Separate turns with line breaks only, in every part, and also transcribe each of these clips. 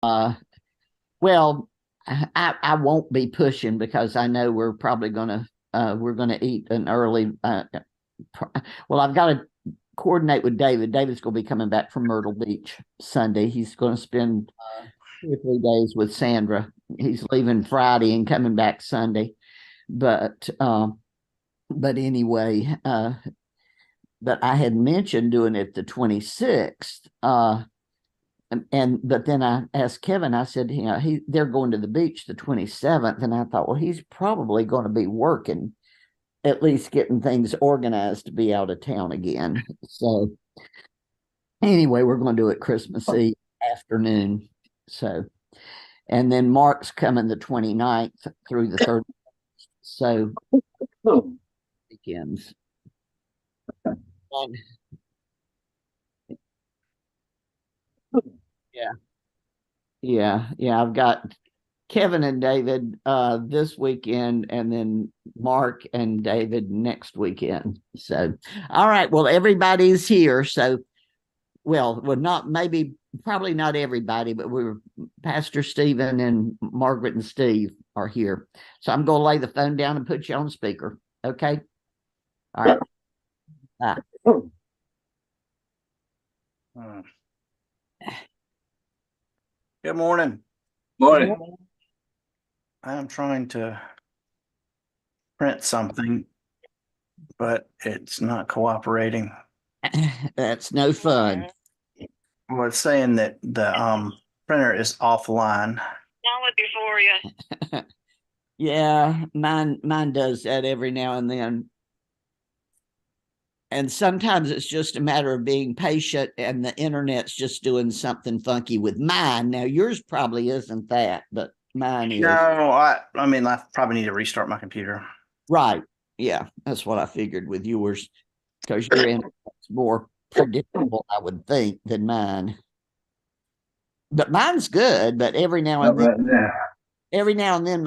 Well, I won't be pushing because I know we're gonna eat an early. Well, I've got to coordinate with David. David's going to be coming back from Myrtle Beach Sunday. He's going to spend 2 or 3 days with Sandra. He's leaving Friday and coming back Sunday. But anyway, but I had mentioned doing it the 26th. But then I asked Kevin, I said, they're going to the beach the 27th. And I thought, well, he's probably going to be working, at least getting things organized to be out of town again. So anyway, we're going to do it Christmas Eve afternoon. So, and then Mark's coming the 29th through the 30th. So weekends. And, yeah. Yeah. I've got Kevin and David this weekend, and then Mark and David next weekend. So, all right. Well, everybody's here. So, not maybe, probably not everybody, but Pastor Stephen and Margaret and Steve are here. So I'm going to lay the phone down and put you on speaker. Okay. All right. Bye.
Good morning.
Morning.
I'm trying to print something, but it's not cooperating.
That's no fun.
Well, it's saying that the printer is offline.
I'll look it for you.
Yeah, mine does that every now and then. And sometimes it's just a matter of being patient and the internet's just doing something funky with mine. Now yours probably isn't that, but mine is.
No, I mean I probably need to restart my computer.
Right. Yeah, that's what I figured with yours, because your internet's more predictable, I would think, than mine. But mine's good, but every now and then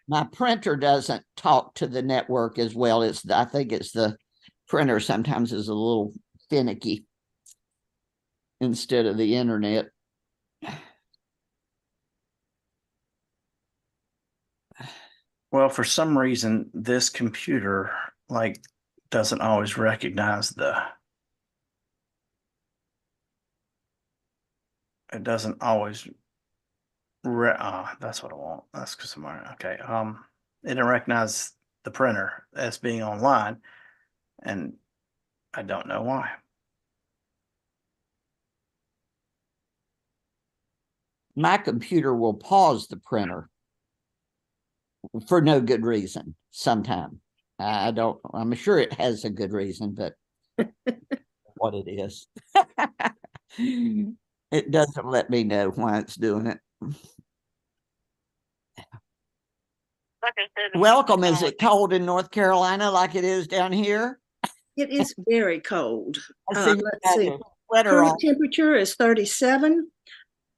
my printer doesn't talk to the network as well. I think it's the printer sometimes is a little finicky instead of the internet.
Well, for some reason, this computer doesn't always recognize it doesn't always that's what I want. That's because I'm okay. It didn't recognize the printer as being online, and I don't know why.
My computer will pause the printer for no good reason sometimes. I'm sure it has a good reason, but what it is. It doesn't let me know why it's doing it.
Like I said,
Welcome. Is it cold in North Carolina like it is down here?
It is very cold.
Let's see.
Current temperature is 37.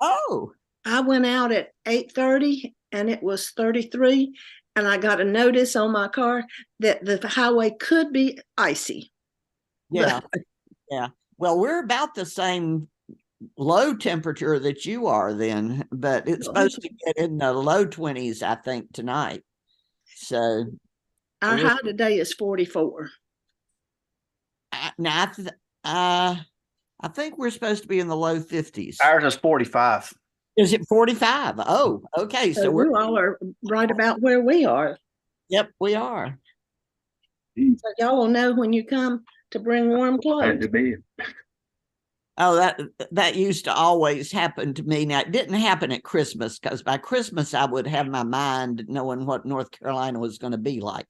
Oh.
I went out at 8:30 and it was 33. And I got a notice on my car that the highway could be icy.
Yeah. Yeah. Well, we're about the same low temperature that you are then, but it's supposed to get in the low 20s, I think, tonight. So
our high today is 44.
Now, I think we're supposed to be in the low 50s.
Ours is 45.
Is it 45? Oh, okay.
So you all are right about where we are.
Yep, we are.
So y'all will know when you come to bring warm clothes.
Oh, that used to always happen to me. Now, it didn't happen at Christmas, because by Christmas I would have my mind knowing what North Carolina was going to be like.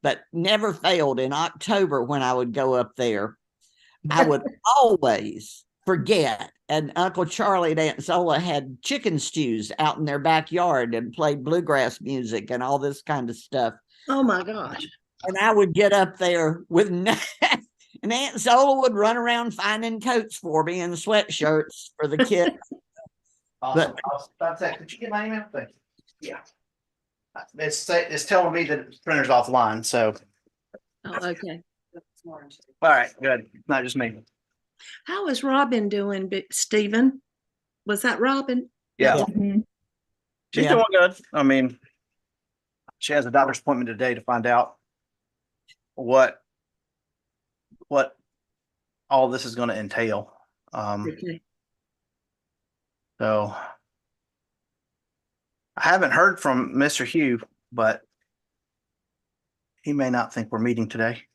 But never failed in October when I would go up there, I would always forget. And Uncle Charlie and Aunt Zola had chicken stews out in their backyard and played bluegrass music and all this kind of stuff.
Oh my gosh.
And I would get up there with and Aunt Zola would run around finding coats for me and sweatshirts for the kids.
Awesome. That's it. Did you get my email? Thank you. Yeah. It's telling me that the printer's offline, so.
Oh, okay.
All right, good. Not just me.
How is Robin doing, Stephen? Was that Robin?
Yeah.
That's-
Yeah.
She's
Yeah.
doing good. I mean, she has a doctor's appointment today to find out what all this is going to entail.
Okay.
So I haven't heard from Mr. Hugh, but he may not think we're meeting today.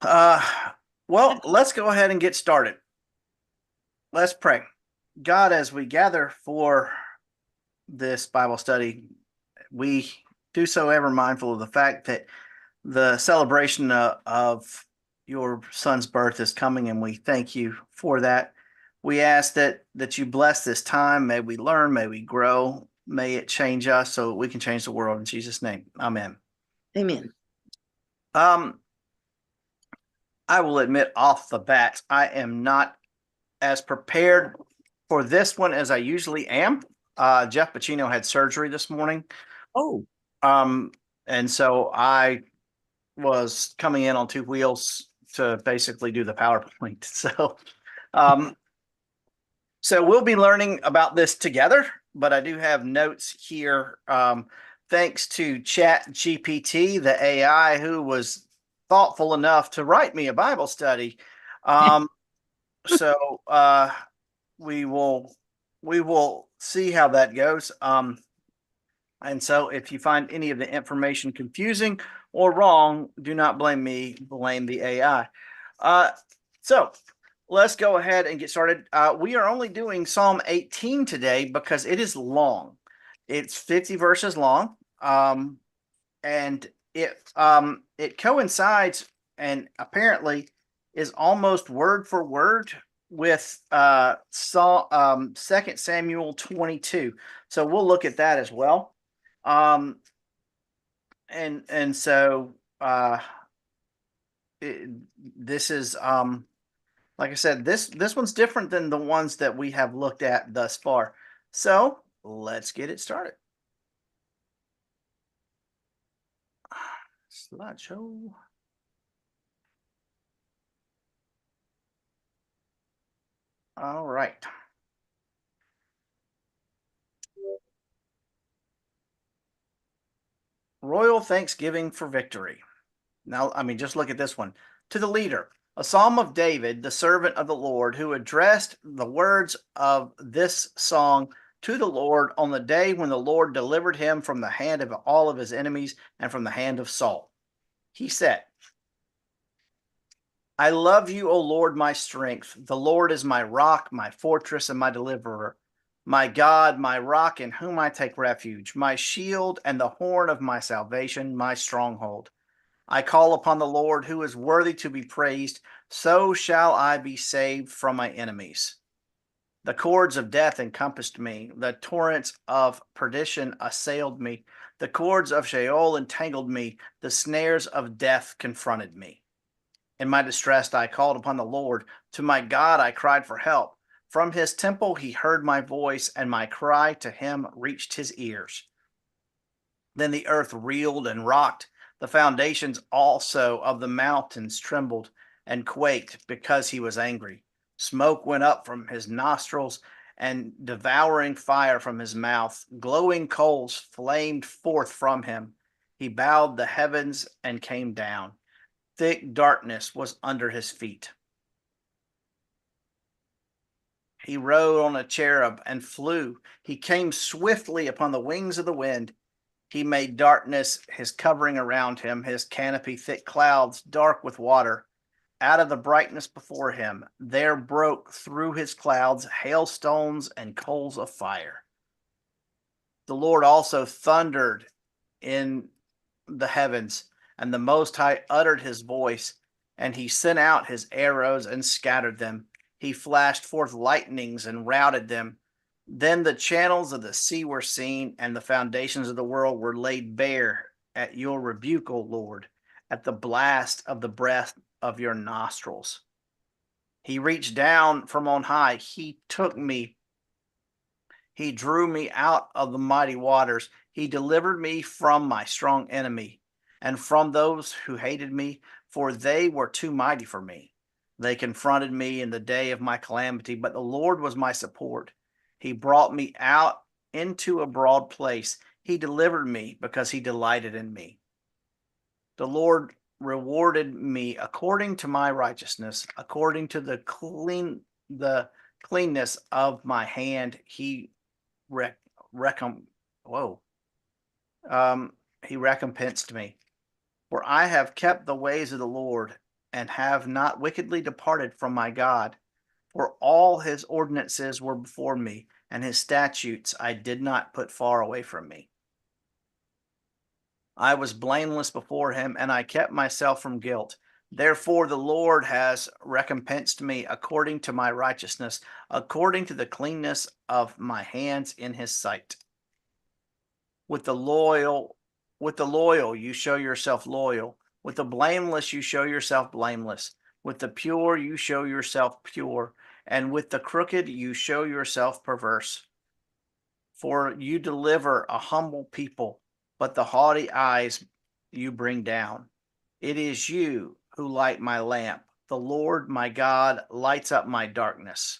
Well, let's go ahead and get started. Let's pray. God, as we gather for this Bible study, we do so ever mindful of the fact that the celebration of your son's birth is coming, and we thank you for that. We ask that you bless this time. May we learn, may we grow, may it change us so we can change the world. In Jesus' name, amen.
Amen.
I will admit off the bat, I am not as prepared for this one as I usually am. Jeff Pacino had surgery this morning.
Oh,
And so I was coming in on two wheels to basically do the PowerPoint. So we'll be learning about this together, but I do have notes here. Thanks to Chat GPT, the AI who was thoughtful enough to write me a Bible study. So we will see how that goes. And so if you find any of the information confusing or wrong, do not blame me, blame the AI. So let's go ahead and get started. We are only doing Psalm 18 today because it is long. It's 50 verses long. And it coincides and apparently is almost word for word with 2 Samuel 22. So we'll look at that as well. And so this is like I said, this one's different than the ones that we have looked at thus far. So let's get it started. Slideshow. All right. Royal Thanksgiving for Victory. Now, I mean, just look at this one. To the leader, a psalm of David, the servant of the Lord, who addressed the words of this song to the Lord on the day when the Lord delivered him from the hand of all of his enemies and from the hand of Saul. He said, I love you, O Lord, my strength. The Lord is my rock, my fortress, and my deliverer. My God, my rock in whom I take refuge, my shield and the horn of my salvation, my stronghold. I call upon the Lord who is worthy to be praised. So shall I be saved from my enemies. The cords of death encompassed me. The torrents of perdition assailed me. The cords of Sheol entangled me. The snares of death confronted me. In my distress, I called upon the Lord. To my God, I cried for help. From his temple, he heard my voice, and my cry to him reached his ears. Then the earth reeled and rocked. The foundations also of the mountains trembled and quaked because he was angry. Smoke went up from his nostrils and devouring fire from his mouth. Glowing coals flamed forth from him. He bowed the heavens and came down. Thick darkness was under his feet. He rode on a cherub and flew. He came swiftly upon the wings of the wind. He made darkness his covering around him, his canopy thick clouds, dark with water. Out of the brightness before him, there broke through his clouds hailstones and coals of fire. The Lord also thundered in the heavens, and the Most High uttered his voice, and he sent out his arrows and scattered them. He flashed forth lightnings and routed them. Then the channels of the sea were seen, and the foundations of the world were laid bare at your rebuke, O Lord, at the blast of the breath of your nostrils. He reached down from on high. He took me. He drew me out of the mighty waters. He delivered me from my strong enemy and from those who hated me, for they were too mighty for me. They confronted me in the day of my calamity, but the Lord was my support. He brought me out into a broad place. He delivered me because he delighted in me. The Lord rewarded me according to my righteousness, according to the cleanness of my hand. He he recompensed me. For I have kept the ways of the Lord, and have not wickedly departed from my God. For all his ordinances were before me, and his statutes I did not put far away from me. I was blameless before him, and I kept myself from guilt. Therefore the Lord has recompensed me according to my righteousness, according to the cleanness of my hands in his sight. With the loyal you show yourself loyal. With the blameless you show yourself blameless. With the pure you show yourself pure, and with the crooked you show yourself perverse. For you deliver a humble people, but the haughty eyes you bring down. It is you who light my lamp. The Lord my God lights up my darkness.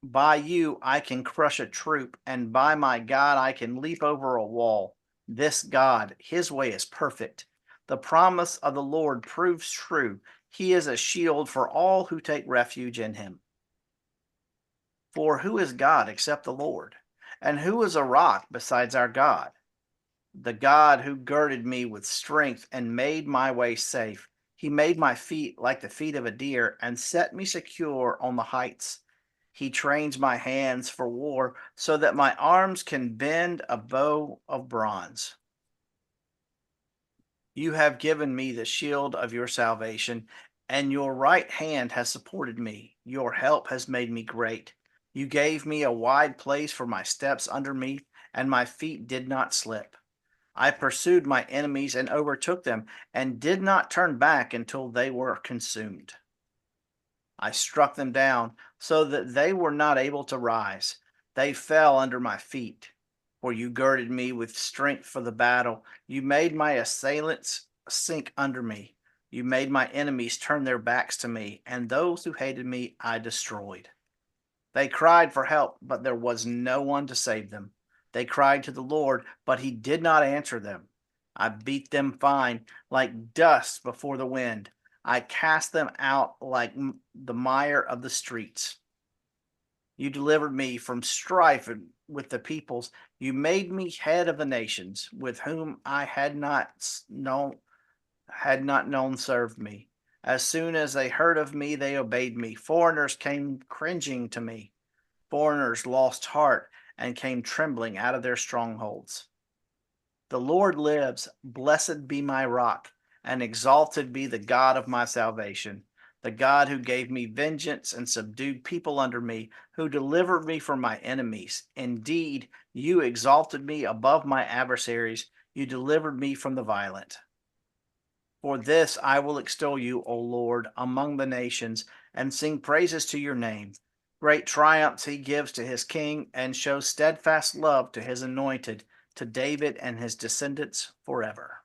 By you I can crush a troop, and by my God I can leap over a wall. This God, his way is perfect. The promise of the Lord proves true. He is a shield for all who take refuge in him. For who is God except the Lord? And who is a rock besides our God? The God who girded me with strength and made my way safe. He made my feet like the feet of a deer and set me secure on the heights. He trains my hands for war so that my arms can bend a bow of bronze. You have given me the shield of your salvation, and your right hand has supported me. Your help has made me great. You gave me a wide place for my steps under me, and my feet did not slip. I pursued my enemies and overtook them, and did not turn back until they were consumed. I struck them down so that they were not able to rise. They fell under my feet. For you girded me with strength for the battle. You made my assailants sink under me. You made my enemies turn their backs to me, and those who hated me I destroyed. They cried for help, but there was no one to save them. They cried to the Lord, but he did not answer them. I beat them fine, like dust before the wind. I cast them out like the mire of the streets. You delivered me from strife with the peoples. You made me head of the nations, with whom I had not known served me. As soon as they heard of me, they obeyed me. Foreigners came cringing to me. Foreigners lost heart and came trembling out of their strongholds. The Lord lives. Blessed be my rock, and exalted be the God of my salvation, the God who gave me vengeance and subdued people under me, who delivered me from my enemies. Indeed, you exalted me above my adversaries. You delivered me from the violent. For this I will extol you, O Lord, among the nations, and sing praises to your name. Great triumphs he gives to his king, and shows steadfast love to his anointed, to David and his descendants forever.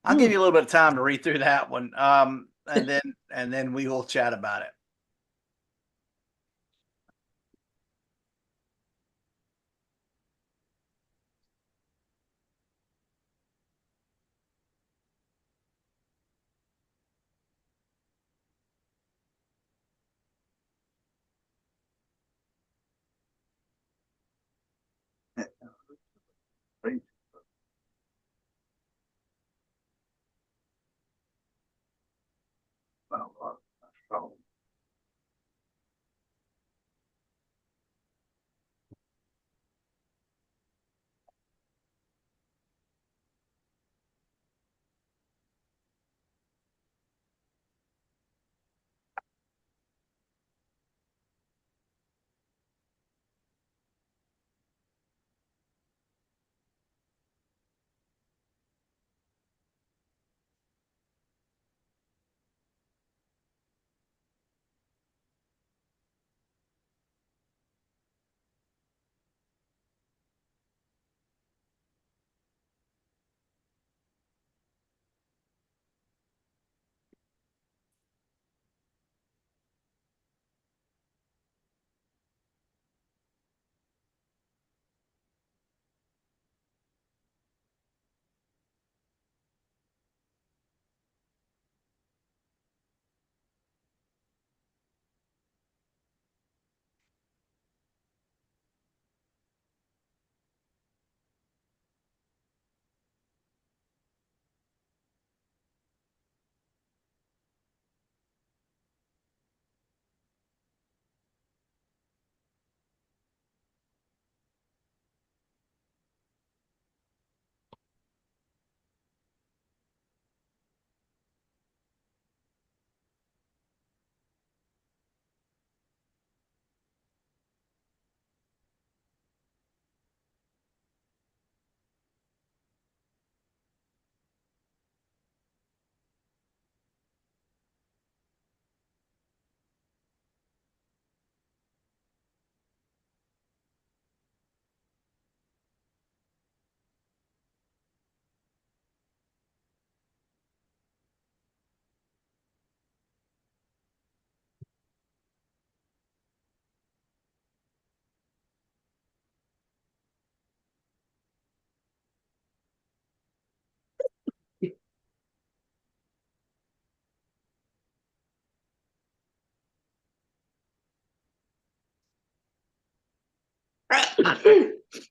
I'll give you a little bit of time to read through that one, and then we will chat about it.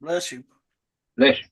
Bless you.
Bless you.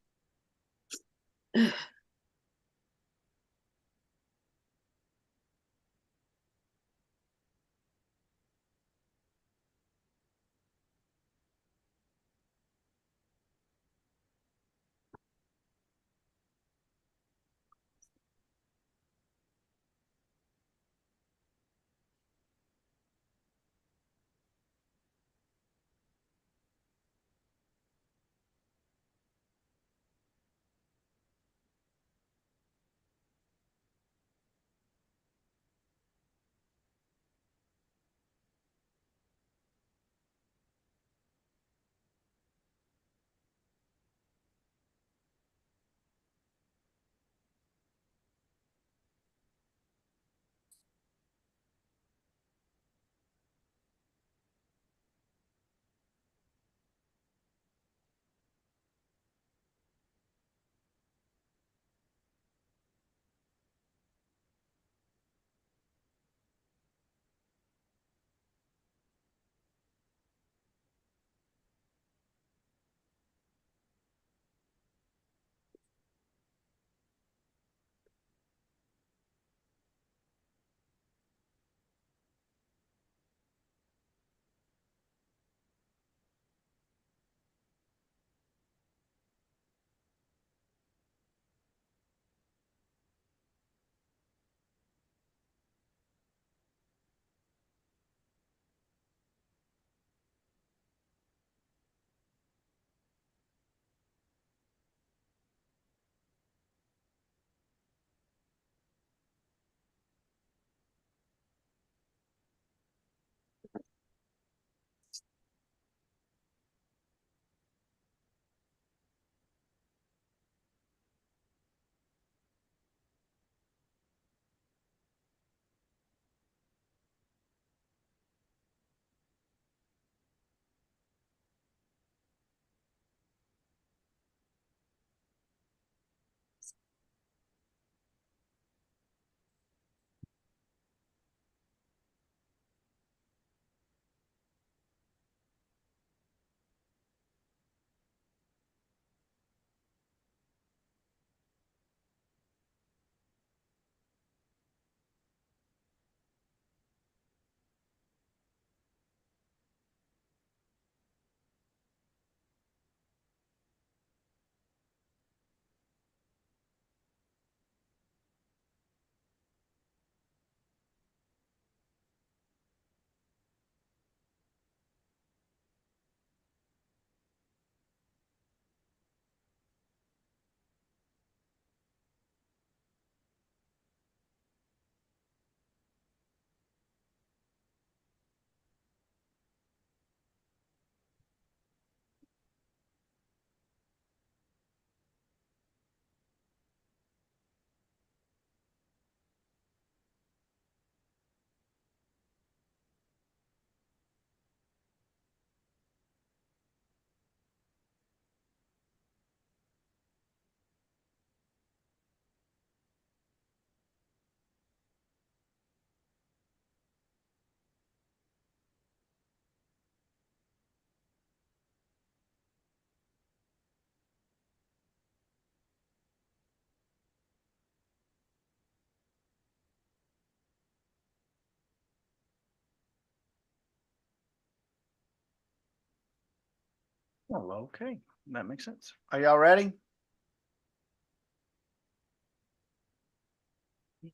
Well, okay. That makes sense. Are y'all ready?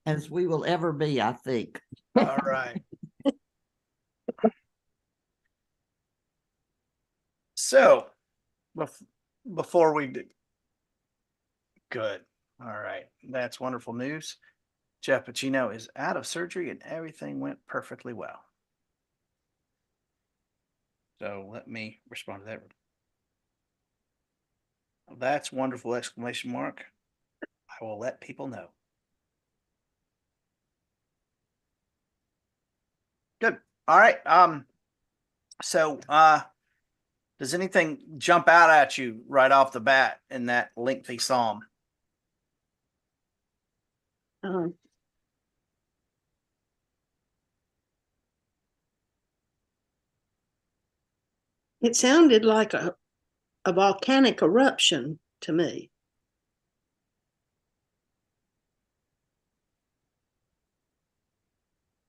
As we will ever be, I think.
All right. So, before we do, good. All right. That's wonderful news. Jeff Pacino is out of surgery and everything went perfectly well. So let me respond to that. That's wonderful! Exclamation mark. I will let people know. Good. All right. So does anything jump out at you right off the bat in that lengthy psalm?
Um, it sounded like a a volcanic eruption to me.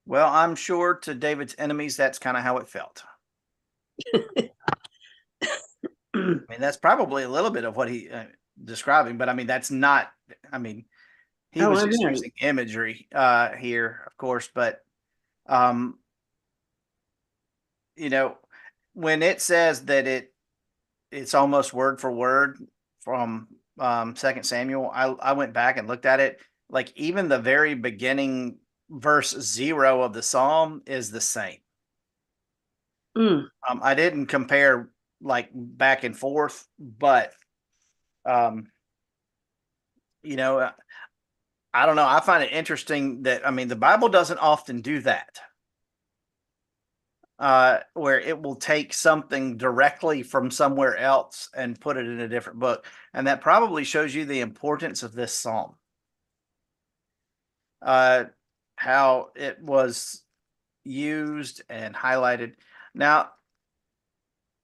Well, I'm sure to David's enemies, that's kind of how it felt. I mean, that's probably a little bit of what he describing, but I mean, that's not. I mean, he was just using imagery here, of course, but you know, when it says that it's almost word for word from 2 Samuel, I went back and looked at it. Like even the very beginning verse 0 of the psalm is the same. I didn't compare like back and forth, but you know, I don't know. I find it interesting that I mean the Bible doesn't often do that. Where it will take something directly from somewhere else and put it in a different book. And that probably shows you the importance of this psalm. How it was used and highlighted. Now,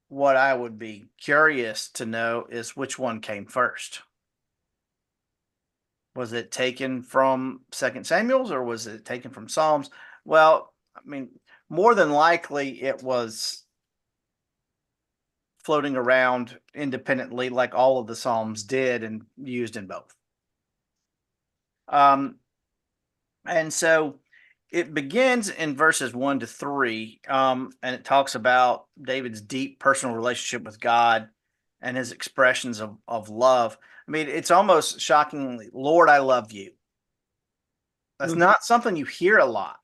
what I would be curious to know is which one came first. Was it taken from 2 Samuel's or was it taken from Psalms? Well, I mean, more than likely it was floating around independently like all of the Psalms did and used in both. And so it begins in verses 1 to 3, and it talks about David's deep personal relationship with God and his expressions of love. I mean, it's almost shockingly, Lord, I love you. That's not something you hear a lot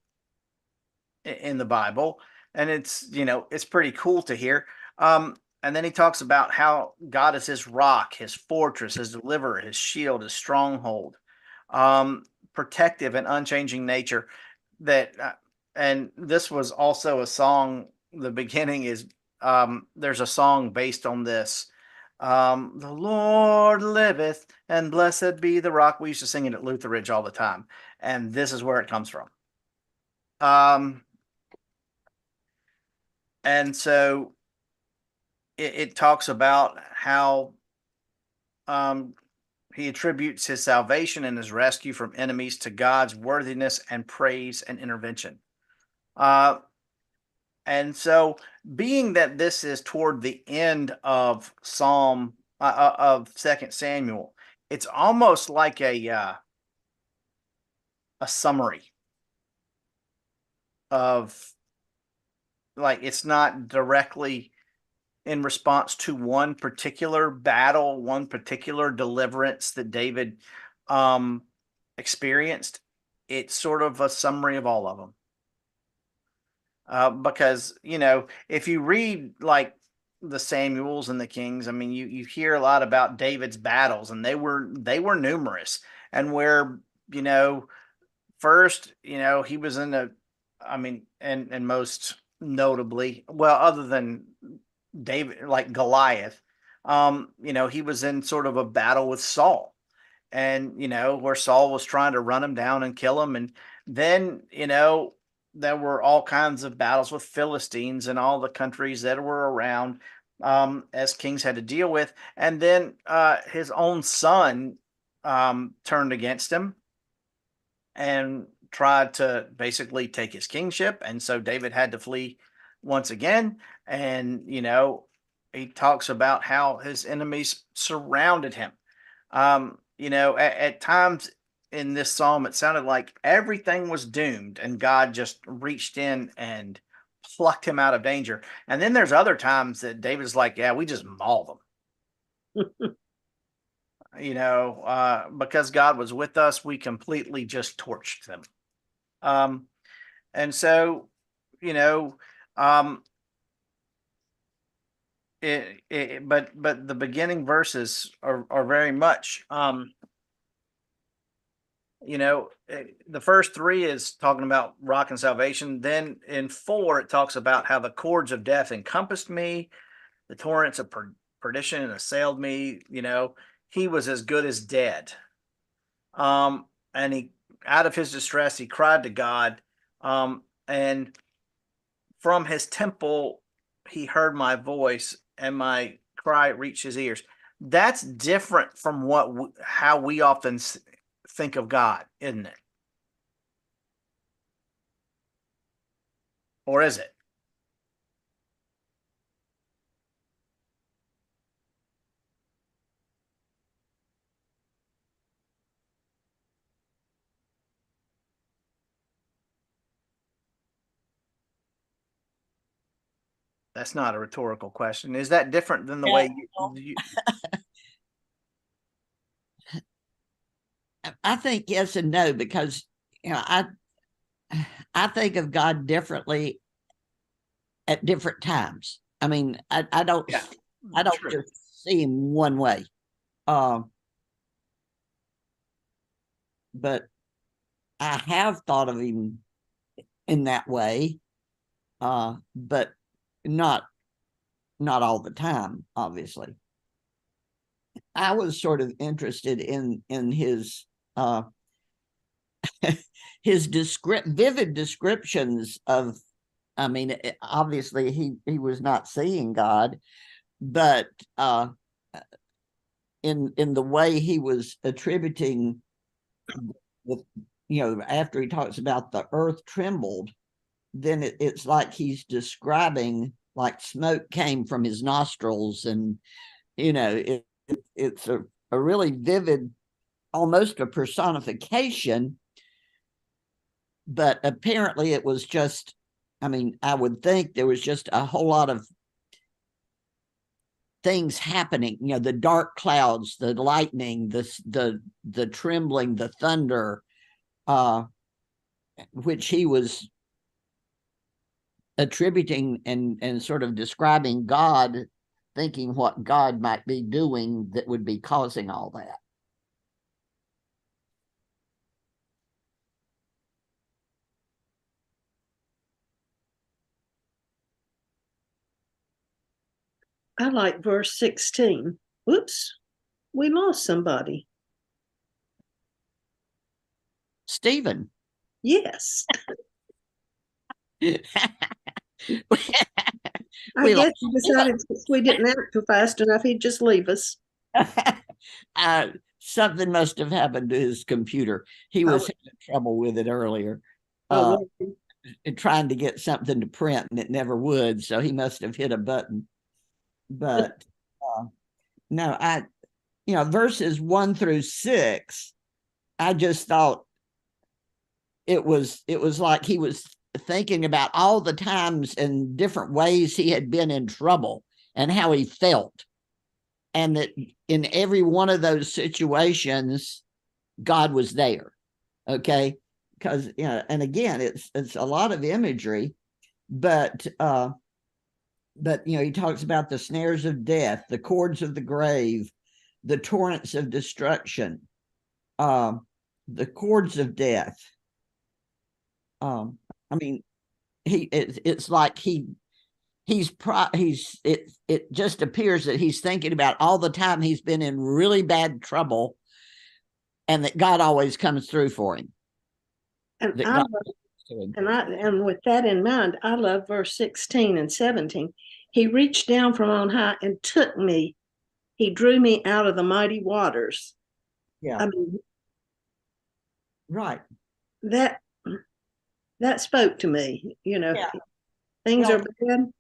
in the Bible. And it's, you know, it's pretty cool to hear. And then he talks about how God is his rock, his fortress, his deliverer, his shield, his stronghold, protective and unchanging nature. That and this was also a song. The beginning is there's a song based on this. The Lord liveth, and blessed be the rock. We used to sing it at Lutheran all the time, and this is where it comes from. And so it talks about how he attributes his salvation and his rescue from enemies to God's worthiness and praise and intervention. And so, being that this is toward the end of of 2 Samuel, it's almost like a summary of, like, it's not directly in response to one particular battle, one particular deliverance that David experienced. It's sort of a summary of all of them. Because, you know, if you read like the Samuels and the Kings, I mean, you hear a lot about David's battles, and they were numerous. And where, you know, first, you know, he was in a, I mean, and most notably, well, other than David, like Goliath, you know, he was in sort of a battle with Saul, and, you know, where Saul was trying to run him down and kill him. And then, you know, there were all kinds of battles with Philistines and all the countries that were around, as kings had to deal with. And then his own son turned against him and tried to basically take his kingship. And so David had to flee once again. And, you know, he talks about how his enemies surrounded him. You know, at times in this psalm, it sounded like everything was doomed and God just reached in and plucked him out of danger. And then there's other times that David's like, yeah, we just maul them. You know, because God was with us, we completely just torched them. And so, you know, but the beginning verses are very much, you know, the first 3 is talking about rock and salvation. Then in 4, it talks about how the cords of death encompassed me, the torrents of perdition assailed me. You know, he was as good as dead. And he, out of his distress, he cried to God. And from his temple, he heard my voice, and my cry reached his ears. That's different from how we often think of God, isn't it? Or is it? That's not a rhetorical question. Is that different than the way you
I think yes and no, because I think of God differently at different times. I mean, I don't
Yeah, true.
just see him one way. But I have thought of him in that way, but not all the time, obviously. I was sort of interested in his his vivid descriptions of, I mean, obviously he was not seeing God, but in the way he was attributing after he talks about the earth trembled, then it's like he's describing like smoke came from his nostrils, and it's a really vivid, almost a personification. But apparently it was just, I mean, I would think there was just a whole lot of things happening, the dark clouds, the lightning, the trembling, the thunder, which he was attributing and sort of describing God, thinking what God might be doing that would be causing all that.
I like verse 16. Whoops, we lost somebody.
Stephen.
Yes. I
We
guess he decided since we didn't act fast enough, he'd just leave us.
Something must have happened to his computer. He was having trouble with it earlier, trying to get something to print, and it never would. So he must have hit a button. But no, verses 1 through 6, I just thought it was like he was thinking about all the times and different ways he had been in trouble and how he felt, and that in every one of those situations God was there. Okay, because and again, it's a lot of imagery, but he talks about the snares of death, the cords of the grave, the torrents of destruction, the cords of death. I mean, it's like it just appears that he's thinking about all the time he's been in really bad trouble, and that God always comes through for him.
And with that in mind, I love verse 16 and 17. He reached down from on high and took me. He drew me out of the mighty waters.
Yeah.
I mean,
right.
That spoke to me.
Yeah.
Things are bad,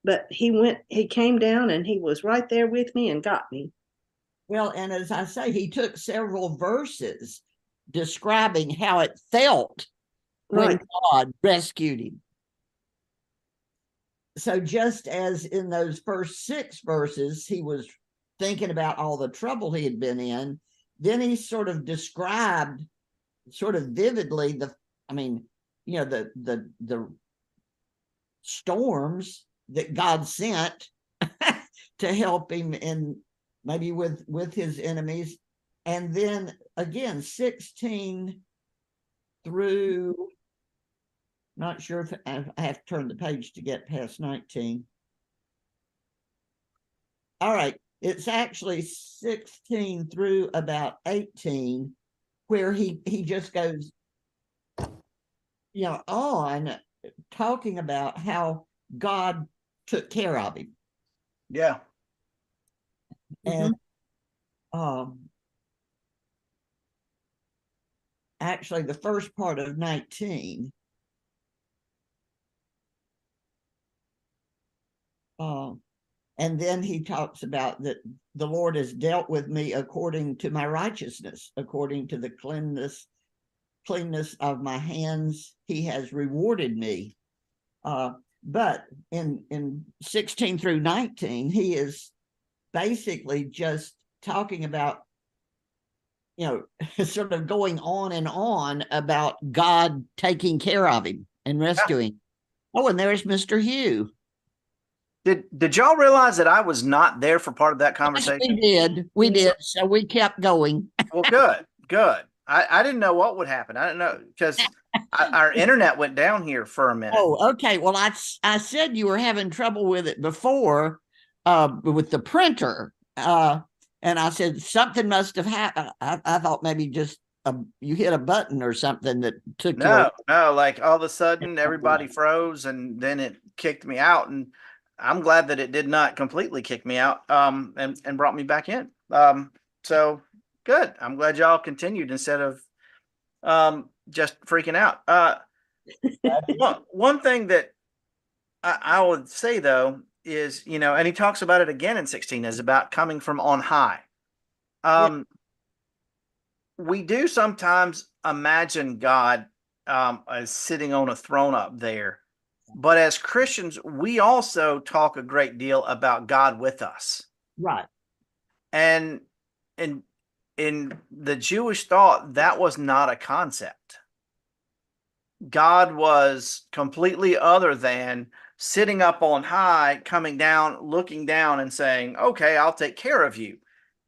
but he came down and he was right there with me and got me.
Well, and as I say, he took several verses describing how it felt when God rescued him. So just as in those first 6 verses, he was thinking about all the trouble he had been in, then he sort of described sort of vividly the storms that God sent to help him in maybe with his enemies. And then again, 16 through, not sure if I have to turn the page to get past 19. All right, it's actually 16 through about 18 where he just goes on talking about how God took care of him.
Yeah.
And um, actually, the first part of 19. And then he talks about that the Lord has dealt with me according to my righteousness, according to the cleanness of my hands. He has rewarded me. But in 16 through 19, he is basically just talking about, sort of going on and on about God taking care of him and rescuing. Yeah. Oh, and there's Mr. Hugh.
Did y'all realize that I was not there for part of that conversation?
Yes, we did. So we kept going.
Well, good. I didn't know what would happen. I didn't know because our internet went down here for a minute.
Oh, okay. Well, I said you were having trouble with it before, with the printer, and I said something must have happened. I thought maybe just you hit a button or something that took
No, like all of a sudden everybody froze and then it kicked me out, and I'm glad that it did not completely kick me out, and brought me back in. So good. I'm glad y'all continued instead of just freaking out. One thing that I would say though is, and he talks about it again in 16, is about coming from on high. We do sometimes imagine God as sitting on a throne up there, but as Christians, we also talk a great deal about God with us.
Right.
And in the Jewish thought, that was not a concept. God was completely other than sitting up on high, coming down, looking down and saying, okay, I'll take care of you.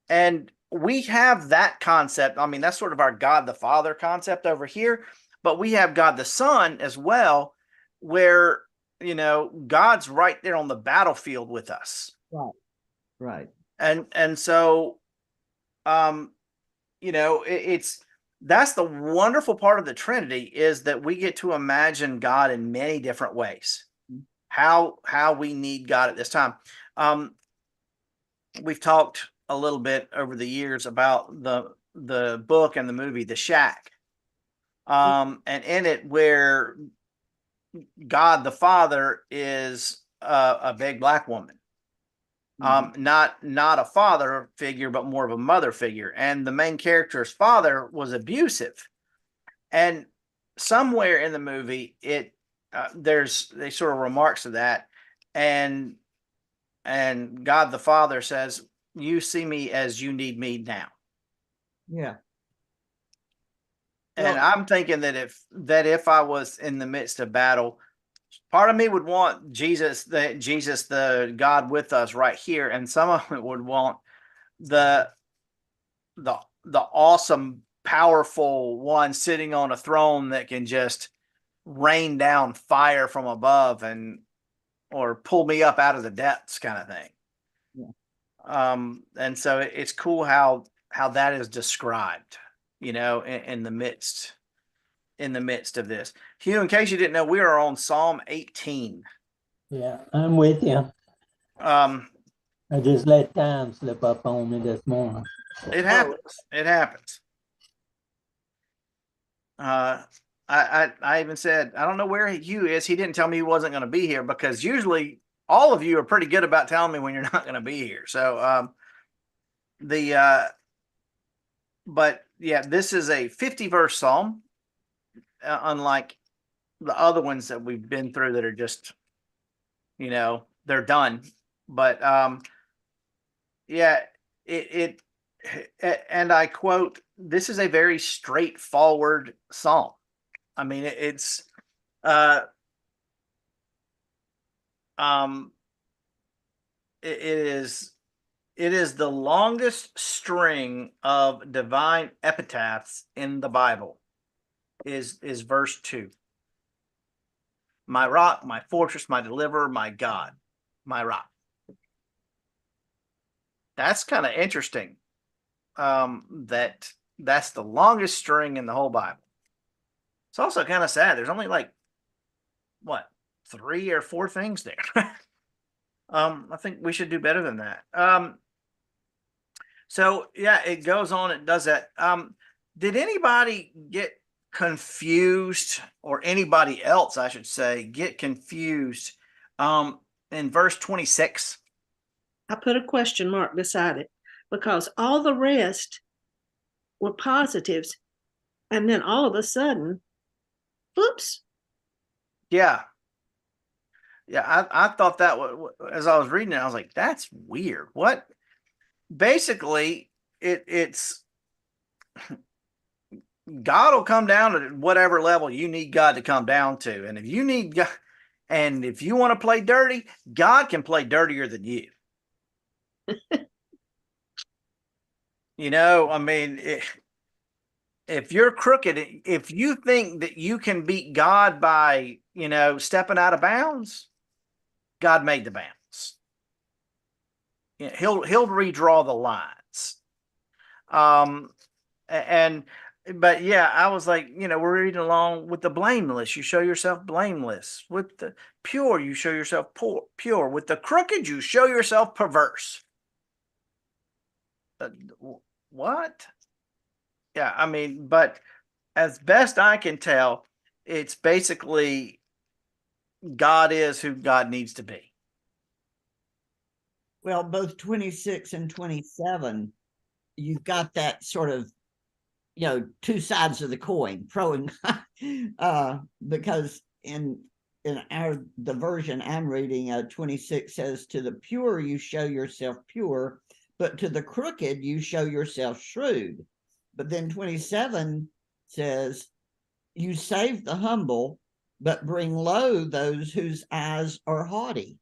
And we have that concept. I mean, that's sort of our God the Father concept over here, but we have God the Son as well, where, God's right there on the battlefield with us.
Right.
And so, that's the wonderful part of the Trinity, is that we get to imagine God in many different ways. How we need God at this time. We've talked a little bit over the years about the book and the movie The Shack, and in it, where God the Father is a big black woman, not a father figure, but more of a mother figure, and the main character's father was abusive, and somewhere in the movie they sort of remarks to that, and God the Father says, you see me as you need me now.
Yeah.
And I'm thinking that if I was in the midst of battle, part of me would want Jesus, the God with us right here, and some of it would want the awesome, powerful one sitting on a throne that can just rain down fire from above or pull me up out of the depths, kind of thing. Yeah. And so it's cool how that is described, in the midst of this. Hugh, in case you didn't know, we are on Psalm 18.
Yeah, I'm with you. I just let time slip up on me this morning.
It happens. I even said, I don't know where Hugh is. He didn't tell me he wasn't going to be here, because usually all of you are pretty good about telling me when you're not going to be here. So, but yeah, this is a 50-verse psalm, unlike the other ones that we've been through that are just, they're done. But yeah, and I quote, this is a very straightforward psalm. I mean, it is the longest string of divine epitaphs in the Bible, is verse 2. My rock, my fortress, my deliverer, my God, my rock. That's kind of interesting. That's the longest string in the whole Bible. It's also kind of sad. There's only like, 3 or 4 things there. I think we should do better than that. So yeah, it goes on. It does that. Did anybody get confused, or anybody else, I should say, get confused in verse 26?
I put a question mark beside it because all the rest were positives. And then all of a sudden, oops.
Yeah. Yeah, I thought that as I was reading it, I was like, that's weird. What? Basically, it's God will come down at whatever level you need God to come down to. And if you need God, and if you want to play dirty, God can play dirtier than you. I mean, if you're crooked, if you think that you can beat God by, stepping out of bounds, God made the bounds. He'll redraw the lines. But yeah, I was like, we're reading along with the blameless. You show yourself blameless. With the pure, you show yourself pure. With the crooked, you show yourself perverse. What? Yeah, I mean, but as best I can tell, it's basically God is who God needs to be.
Well, both 26 and 27, you've got that sort of, two sides of the coin, pro and because in the version I'm reading, 26 says, to the pure you show yourself pure, but to the crooked you show yourself shrewd. But then 27 says, you save the humble, but bring low those whose eyes are haughty.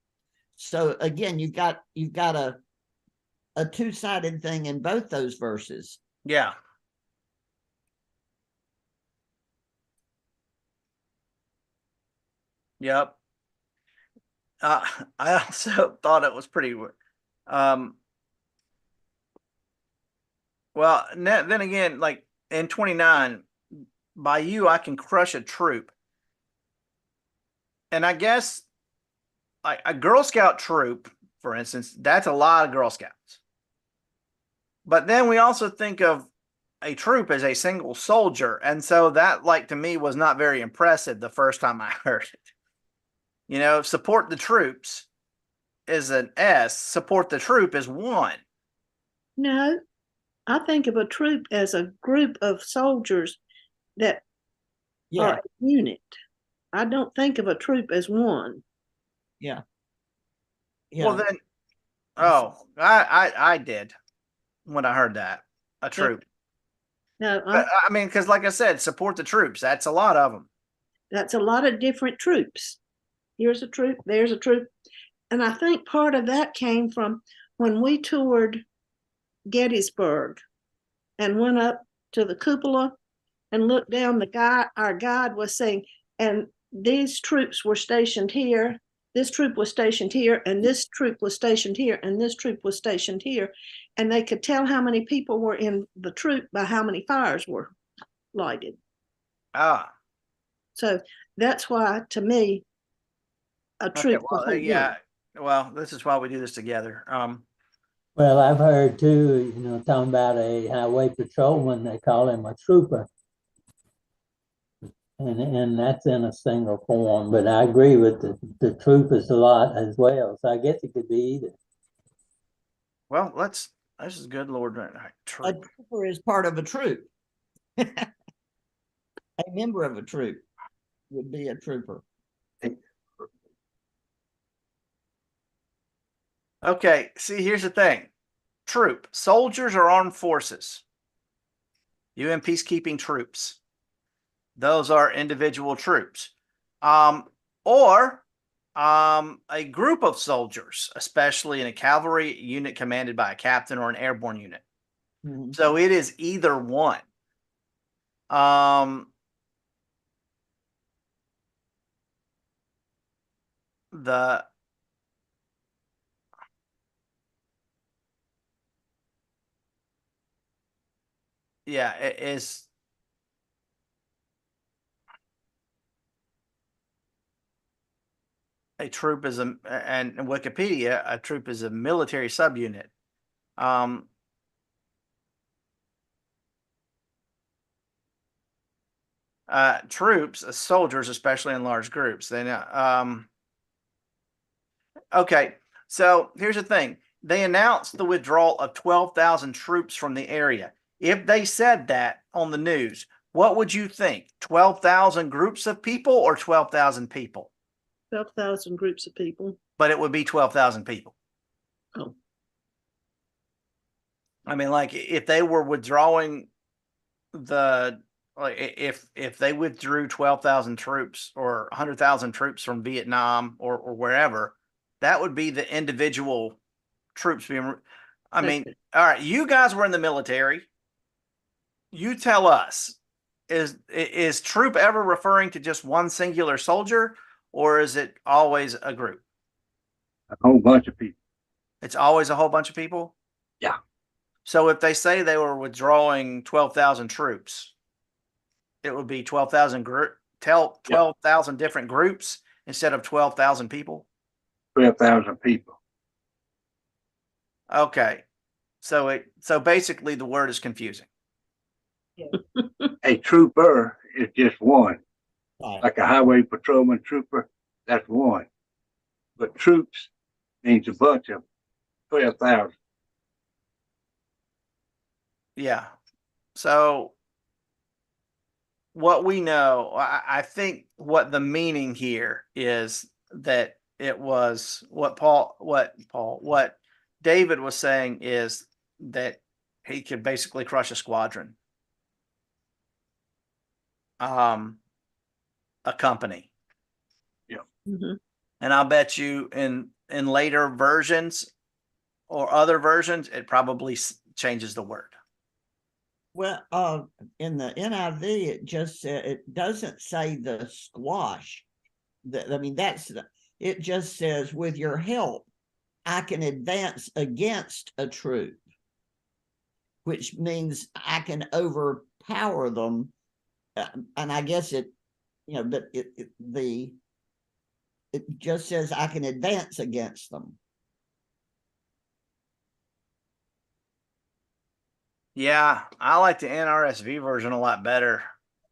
So again, you've got a two-sided thing in both those verses.
Yeah. Yep. I also thought it was pretty. Well, then again, like in 29, by you I can crush a troop, and I guess like a Girl Scout troop, for instance, that's a lot of Girl Scouts. But then we also think of a troop as a single soldier, and so that, like, to me, was not very impressive the first time I heard it. Support the troops is an S. Support the troop is one.
No, I think of a troop as a group of soldiers that are a unit. I don't think of a troop as one.
Yeah.
Well, then, I did when I heard that, a troop.
No,
I mean, because like I said, support the troops. That's a lot of them.
That's a lot of different troops. Here's a troop, there's a troop. And I think part of that came from when we toured Gettysburg and went up to the cupola and looked down. Our guide was saying, and these troops were stationed here, this troop was stationed here, and this troop was stationed here, and this troop was stationed here. And they could tell how many people were in the troop by how many fires were lighted. So that's why, to me, a troop.
Okay, yeah. Well, this is why we do this together.
Well, I've heard too, talking about a highway patrolman, they call him a trooper. And that's in a single form, but I agree with the troop is a lot as well. So I guess it could be either.
Well, this is good, Lord.
A trooper is part of a troop. A member of a troop would be a trooper.
Okay, see, here's the thing. Troop, soldiers or armed forces. UN peacekeeping troops. Those are individual troops. Or a group of soldiers, especially in a cavalry unit commanded by a captain or an airborne unit. Mm-hmm. So it is either one. It is. A troop is and in Wikipedia, a troop is a military subunit. troops, soldiers, especially in large groups. Okay, so here's the thing. They announced the withdrawal of 12,000 troops from the area. If they said that on the news, what would you think? 12,000 groups of people or 12,000 people?
12,000 groups of people.
But it would be 12,000 people.
Oh.
I mean, like if they were withdrawing if they withdrew 12,000 troops or 100,000 troops from Vietnam or wherever, that would be the individual troops being. I mean, all right, you guys were in the military. You tell us, is troop ever referring to just one singular soldier, or is it always a group?
A whole bunch of people.
It's always a whole bunch of people?
Yeah.
So if they say they were withdrawing 12,000 troops, it would be 12,000 12,000 different groups instead of 12,000 people?
12,000 people.
Okay. So basically the word is confusing.
A trooper is just one.
Right.
Like a highway patrolman trooper, that's one. But troops means a bunch of 12,000.
Yeah. So what we know, I think what the meaning here is that it was what David was saying is that he could basically crush a squadron. A company.
Yeah.
Mm-hmm.
And I'll bet you in later versions or other versions, it probably changes the word.
Well, in the NIV, it just it doesn't say the squash. It just says, with your help, I can advance against a troop, which means I can overpower them. And I guess it just says I can advance against them.
Yeah, I like the NRSV version a lot better.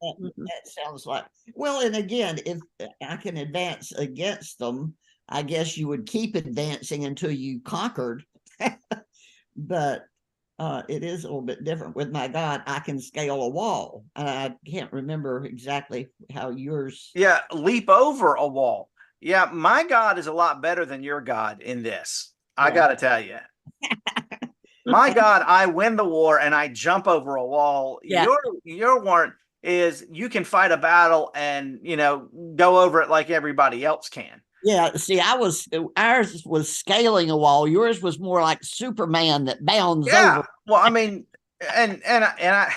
That sounds like, well, and again, if I can advance against them, I guess you would keep advancing until you conquered. But it is a little bit different. With my God, I can scale a wall. I can't remember exactly how yours.
Yeah, leap over a wall. Yeah, my God is a lot better than your God in this. I got to tell you. My God, I win the war and I jump over a wall.
Yeah.
Your warrant is you can fight a battle and, go over it like everybody else can.
Yeah, see, ours was scaling a wall. Yours was more like Superman that bounds over.
Well, I mean, and I,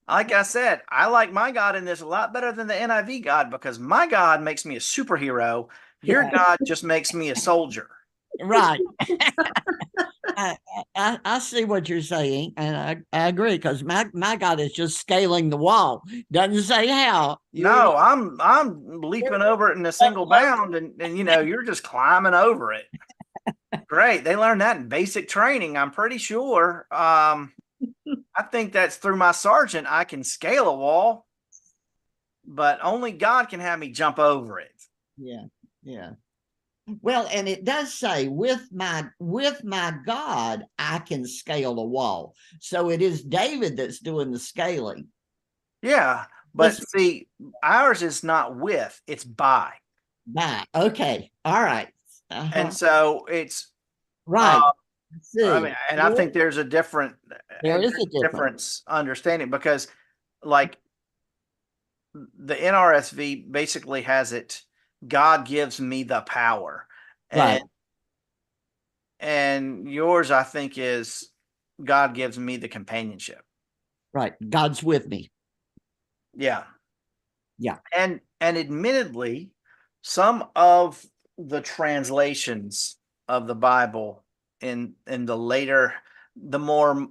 like I said, I like my God in this a lot better than the NIV God because my God makes me a superhero. Your God just makes me a soldier.
Right. I see what you're saying, and I agree because my God is just scaling the wall. Doesn't say how.
No, I'm leaping over it in a single bound, and you're just climbing over it. Great, they learned that in basic training. I'm pretty sure. I think that's through my sergeant. I can scale a wall, but only God can have me jump over it.
Yeah. Well, and it does say with my God, I can scale a wall. So it is David that's doing the scaling.
Yeah, but see, ours is not with, it's by.
By. Okay. All right.
And so it's
right.
I mean, and I think there's a difference understanding because like the NRSV basically has it, God gives me the power.
Right.
And yours, I think, is God gives me the companionship.
Right. God's with me.
Yeah.
Yeah.
And admittedly, some of the translations of the Bible in the more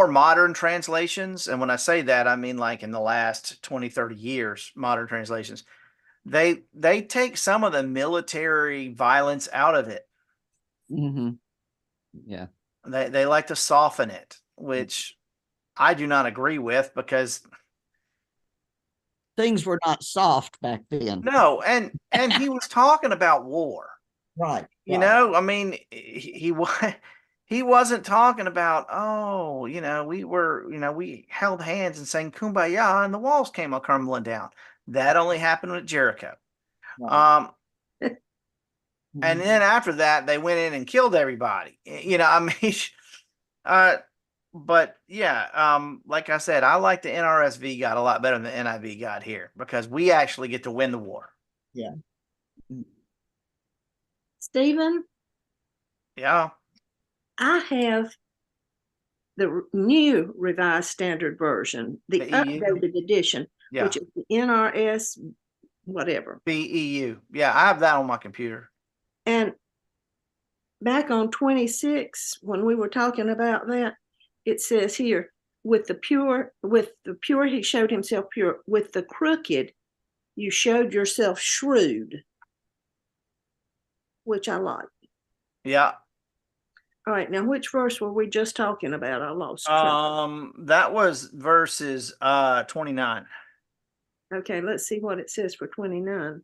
modern translations, and when I say that, I mean like in the last 20, 30 years, modern translations, they take some of the military violence out of it.
Mm-hmm. Yeah.
They like to soften it, which I do not agree with because
things were not soft back then.
No, and he was talking about war.
Right.
You know, I mean, he wasn't talking about, oh, we held hands and sang Kumbaya and the walls came crumbling down. That only happened with Jericho.
Right.
And then after that, they went in and killed everybody. I mean, but yeah, like I said, I like the NRSV God a lot better than the NIV God here because we actually get to win the war.
Yeah.
Stephen,
Yeah.
I have the new Revised Standard Version, the updated edition, which is the NRS whatever.
BEU. Yeah, I have that on my computer.
And back on 26, when we were talking about that, it says here, with the pure he showed himself pure. With the crooked, you showed yourself shrewd, which I like.
Yeah.
All right, now which verse were we just talking about? I lost track.
That was verses 29.
Okay, let's see what it says for 29.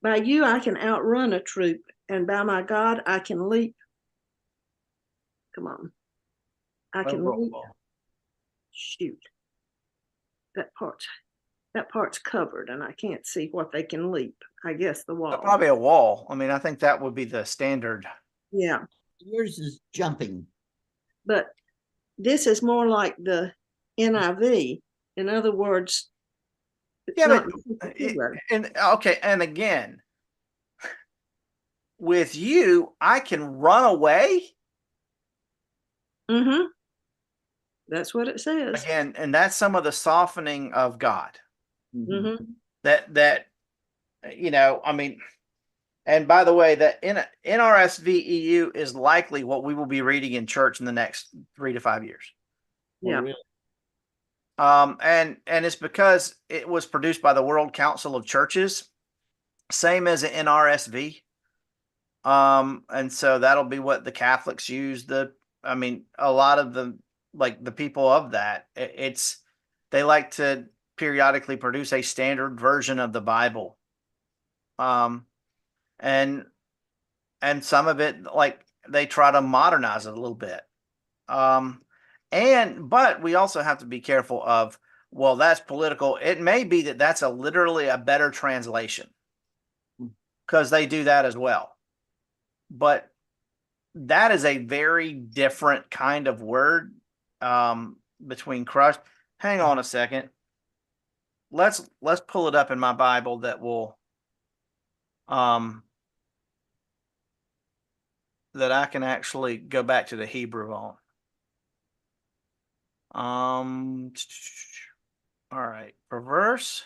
By you I can outrun a troop, and by my God I can leap. Come on. I can leap. Shoot. That part's covered, and I can't see what they can leap. I guess the wall.
Probably a wall. I mean, I think that would be the standard.
Yeah.
Yours is jumping.
But this is more like the NIV. In other words,
and again, with you, I can run away.
Mm-hmm. That's what it says.
Again, and that's some of the softening of God.
Mm-hmm.
That I mean, and by the way, that NRSVEU is likely what we will be reading in church in the next 3 to 5 years.
Yeah.
And it's because it was produced by the World Council of Churches, same as an NRSV. And so that'll be what the Catholics use. A lot of the people of that, they like to periodically produce a standard version of the Bible. And some of it, like, they try to modernize it a little bit. But we also have to be careful of, well, that's political. It may be that that's literally a better translation because they do that as well. But that is a very different kind of word between crushed. Hang on a second. Let's pull it up in my Bible that will that I can actually go back to the Hebrew on. All right, perverse.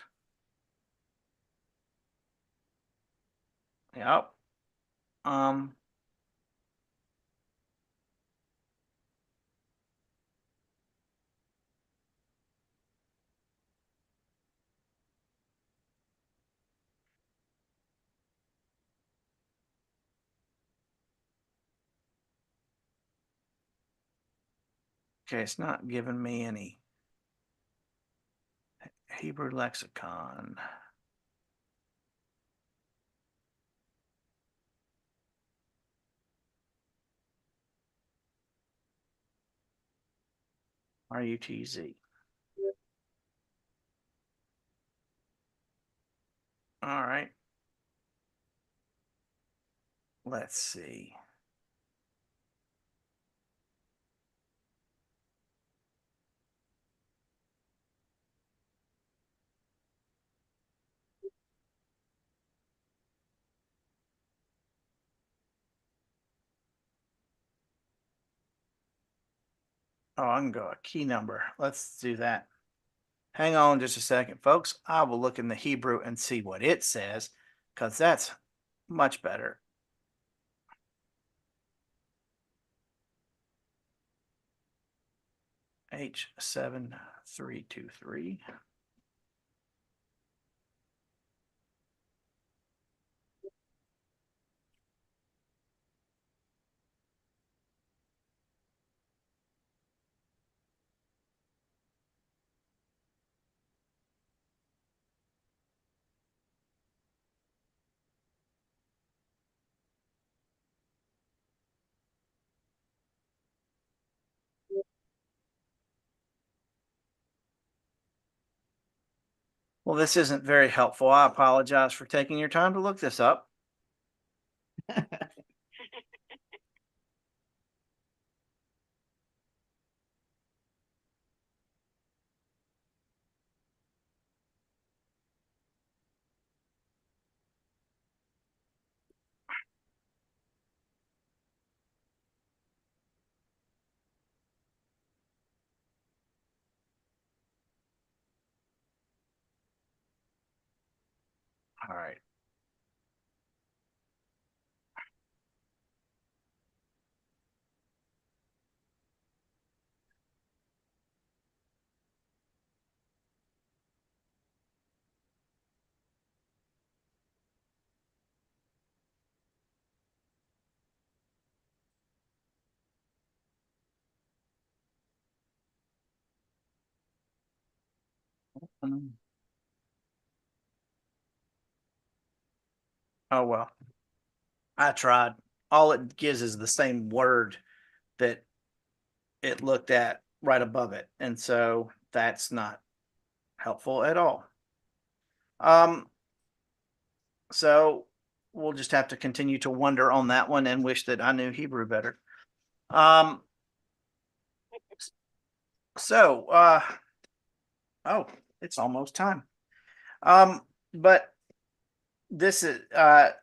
Yep. Okay, it's not giving me any Hebrew lexicon. RUTZ. All right. Let's see. Oh, I can go a key number. Let's do that. Hang on just a second, folks. I will look in the Hebrew and see what it says, because that's much better. H7323. Well, this isn't very helpful. I apologize for taking your time to look this up. All right. Oh, well, I tried. All it gives is the same word that it looked at right above it. And so that's not helpful at all. So we'll just have to continue to wonder on that one and wish that I knew Hebrew better. Oh, it's almost time. But this is it's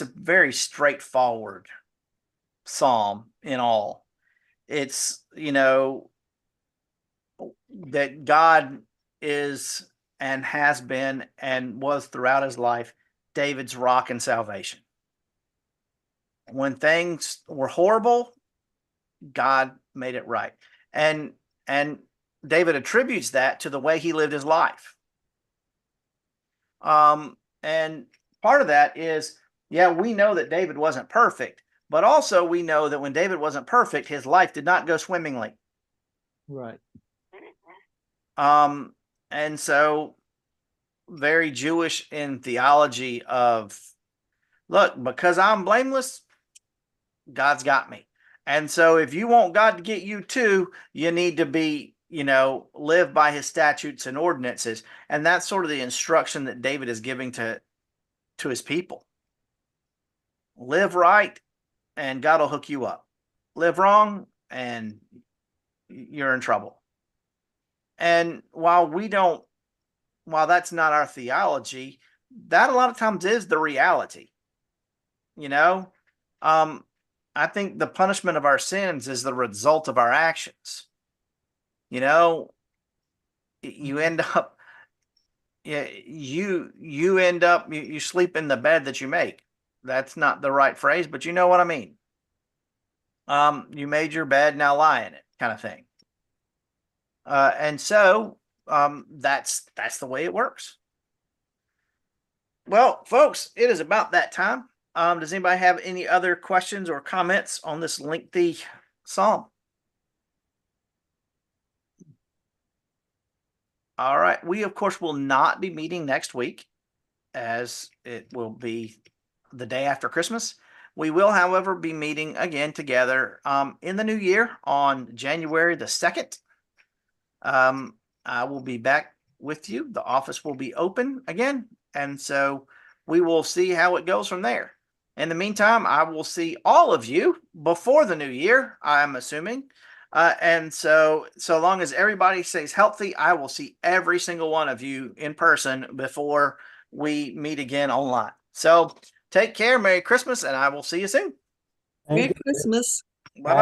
a very straightforward psalm in all. It's, that God is and has been and was throughout his life David's rock and salvation. When things were horrible, God made it right. And David attributes that to the way he lived his life. And part of that is, we know that David wasn't perfect, but also we know that when David wasn't perfect, his life did not go swimmingly.
Right.
And so very Jewish in theology of, look, because I'm blameless, God's got me. And so if you want God to get you too, you need to be, live by his statutes and ordinances. And that's sort of the instruction that David is giving to his people. Live right and God will hook you up. Live wrong and you're in trouble. And while that's not our theology, that a lot of times is the reality. I think the punishment of our sins is the result of our actions. You end up, you end up, you sleep in the bed that you make. That's not the right phrase, but you know what I mean. You made your bed, now lie in it, kind of thing. And so that's the way it works. Well, folks, it is about that time. Does anybody have any other questions or comments on this lengthy psalm? All right. We, of course, will not be meeting next week, as it will be the day after Christmas. We will, however, be meeting again together in the new year on January the 2nd. I will be back with you. The office will be open again. And so we will see how it goes from there. In the meantime, I will see all of you before the new year, I'm assuming. And so long as everybody stays healthy, I will see every single one of you in person before we meet again online. So take care. Merry Christmas, and I will see you soon.
Merry Christmas.
Bye-bye.